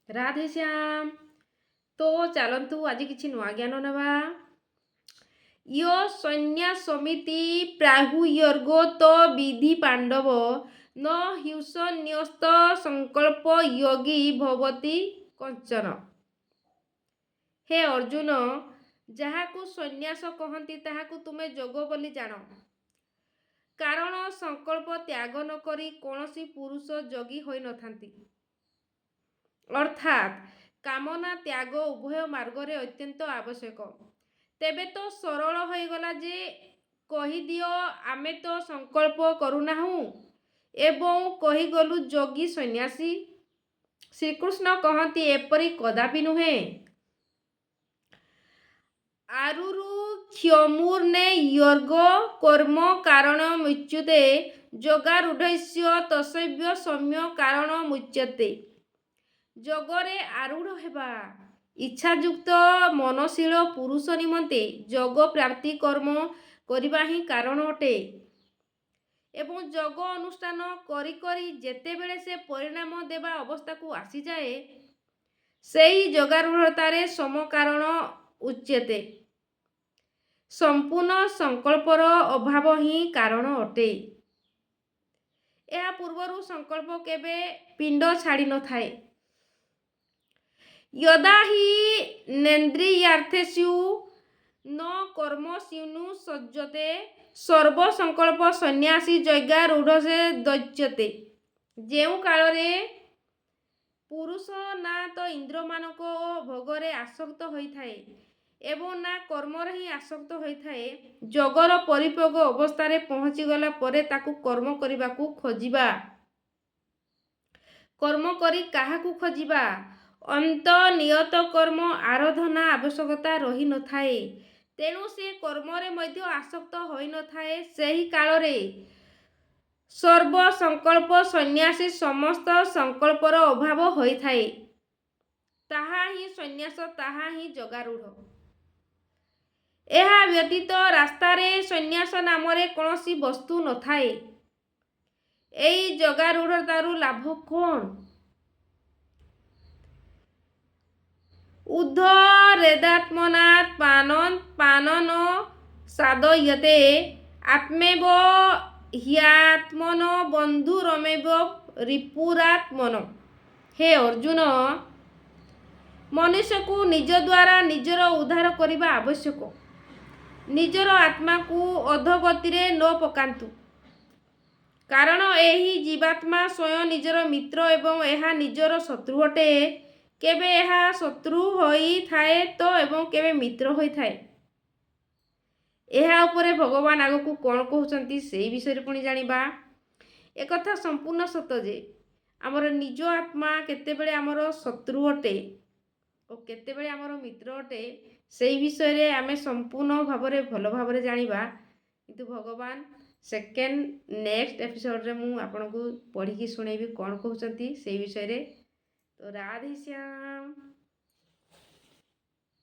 ରାଧେ ଶ୍ୟାମ। ତ ଚାଲନ୍ତୁ ଆଜି କିଛି ନୂଆ ଜ୍ଞାନ ନେବା। ୟ ସନ୍ନ୍ୟାସମିତି ପ୍ରାହୁୟର୍ଗୋ ତ ବିଧି ପାଣ୍ଡବ ନ ହ୍ୟୁସନ୍ୟସ୍ତ ସଂକଳ୍ପ ୟୋଗୀ ଭବତି କଞ୍ଚନ। ହେ ଅର୍ଜୁନ, ଯାହାକୁ ସନ୍ନ୍ୟାସ କହନ୍ତି ତାହାକୁ ତୁମେ ଯୋଗ ବୋଲି ଜାଣ। କାରଣ ସଂକଳ୍ପ ତ୍ୟାଗ ନ କରି କୌଣସି ପୁରୁଷ ଯୋଗୀ ହୋଇନଥାନ୍ତି। ଅର୍ଥାତ୍ କାମନା ତ୍ୟାଗ ଉଭୟ ମାର୍ଗରେ ଅତ୍ୟନ୍ତ ଆବଶ୍ୟକ। ତେବେ ତ ସରଳ ହୋଇଗଲା ଯେ କହିଦିଅ ଆମେ ତ ସଂକଳ୍ପ କରୁନାହୁଁ ଏବଂ କହିଗଲୁ ଯୋଗୀ ସନ୍ନ୍ୟାସୀ। ଶ୍ରୀକୃଷ୍ଣ କହନ୍ତି ଏପରି କଦାପି ନୁହେଁ। ଆରୁରୁ କ୍ଷମୁର୍ନେ ୟର୍ଗ କର୍ମ କାରଣମୁଚ୍ୟତେ ଯୋଗାରୂଢ଼ସ୍ୟ ତସ୍ୟୈବ ସୌମ୍ୟ କାରଣମୁଚ୍ୟତେ। ଯୋଗରେ ଆରୂଢ଼ ହେବା ଇଚ୍ଛାଯୁକ୍ତ ମନଶୀଳ ପୁରୁଷ ନିମନ୍ତେ ଯୋଗ ପ୍ରାପ୍ତି କର୍ମ କରିବା ହିଁ କାରଣ ଅଟେ। ଏବଂ ଯୋଗ ଅନୁଷ୍ଠାନ କରି କରି ଯେତେବେଳେ ସେ ପରିଣାମ ଦେବା ଅବସ୍ଥାକୁ ଆସିଯାଏ, ସେହି ଯୋଗାରୂଢ଼ତାରେ ସମ କାରଣ ଉଚ୍ୟତେ। ସମ୍ପୂର୍ଣ୍ଣ ସଂକଳ୍ପର ଅଭାବ ହିଁ କାରଣ ଅଟେ। ଏହା ପୂର୍ବରୁ ସଂକଳ୍ପ କେବେ ପିଣ୍ଡ ଛାଡ଼ି ନଥାଏ। ୟଦା ହି ନେନ୍ଦ୍ରିୟାର୍ଥେଷୁ ନ କର୍ମସ୍ୟୁନୁସଜ୍ଜତେ ସର୍ବ ସଂକଳ୍ପ ସନ୍ନ୍ୟାସୀ ଯଜ୍ଞାରୂଢ଼ସେ ଦଜ୍ୟତେ। ଯେଉଁ କାଳରେ ପୁରୁଷ ନା ତ ଇନ୍ଦ୍ରିୟମାନଙ୍କ ଓ ଭୋଗରେ ଆସକ୍ତ ହୋଇଥାଏ ଏବଂ ନା କର୍ମରେ ହିଁ ଆସକ୍ତ ହୋଇଥାଏ, ଯୋଗର ପରିପକ୍ୱ ଅବସ୍ଥାରେ ପହଞ୍ଚିଗଲା ପରେ ତାକୁ କର୍ମ କରିବାକୁ ଖୋଜିବା। କର୍ମ କରି କାହାକୁ ଖୋଜିବା? ଅନ୍ତନିୟତ କର୍ମ ଆରାଧନା ଆବଶ୍ୟକତା ରହିନଥାଏ। ତେଣୁ ସେ କର୍ମରେ ମଧ୍ୟ ଆସକ୍ତ ହୋଇନଥାଏ। ସେହି କାଳରେ ସର୍ବ ସଂକଳ୍ପ ସନ୍ନ୍ୟାସୀ ସମସ୍ତ ସଂକଳ୍ପର ଅଭାବ ହୋଇଥାଏ। ତାହା ହିଁ ସନ୍ନ୍ୟାସ, ତାହା ହିଁ ଯୋଗାରୂଢ଼। ଏହା ବ୍ୟତୀତ ରାସ୍ତାରେ ସନ୍ନ୍ୟାସ ନାମରେ କୌଣସି ବସ୍ତୁ ନଥାଏ। ଏହି ଯୋଗାରୂଢ଼ତାରୁ ଲାଭ କ'ଣ? ଉଦ୍ଧରେଦାତ୍ମନାତ୍ ପାନନ ସାଧୟତେ ଆତ୍ମୈବ ହ୍ୟାତ୍ମନୋ ବନ୍ଧୁରମୈବ ରିପୁରାତ୍ମନୋ। ହେ ଅର୍ଜୁନ, ମନୁଷ୍ୟକୁ ନିଜ ଦ୍ୱାରା ନିଜର ଉଦ୍ଧାର କରିବା ଆବଶ୍ୟକ। ନିଜର ଆତ୍ମାକୁ ଅଧୋଗତିରେ ନ ପକାନ୍ତୁ। କାରଣ ଏହି ଜୀବାତ୍ମା ସ୍ୱୟଂ ନିଜର ମିତ୍ର ଏବଂ ଏହା ନିଜର ଶତ୍ରୁ ଅଟେ। କେବେ ଏହା ଶତ୍ରୁ ହୋଇଥାଏ ତ ଏବଂ କେବେ ମିତ୍ର ହୋଇଥାଏ। ଏହା ଉପରେ ଭଗବାନ ଆଗକୁ କ'ଣ କହୁଛନ୍ତି ସେହି ବିଷୟରେ ପୁଣି ଜାଣିବା। ଏକଥା ସମ୍ପୂର୍ଣ୍ଣ ସତ ଯେ ଆମର ନିଜ ଆତ୍ମା କେତେବେଳେ ଆମର ଶତ୍ରୁ ଅଟେ ଓ କେତେବେଳେ ଆମର ମିତ୍ର ଅଟେ, ସେହି ବିଷୟରେ ଆମେ ସମ୍ପୂର୍ଣ୍ଣ ଭାବରେ ଭଲ ଭାବରେ ଜାଣିବା। କିନ୍ତୁ ଭଗବାନ ନେକ୍ସଟ ଏପିସୋଡ଼ରେ ମୁଁ ଆପଣଙ୍କୁ ପଢ଼ିକି ଶୁଣେଇବି କ'ଣ କହୁଛନ୍ତି ସେହି ବିଷୟରେ। ତ ରାଧେ ଶ୍ୟାମ।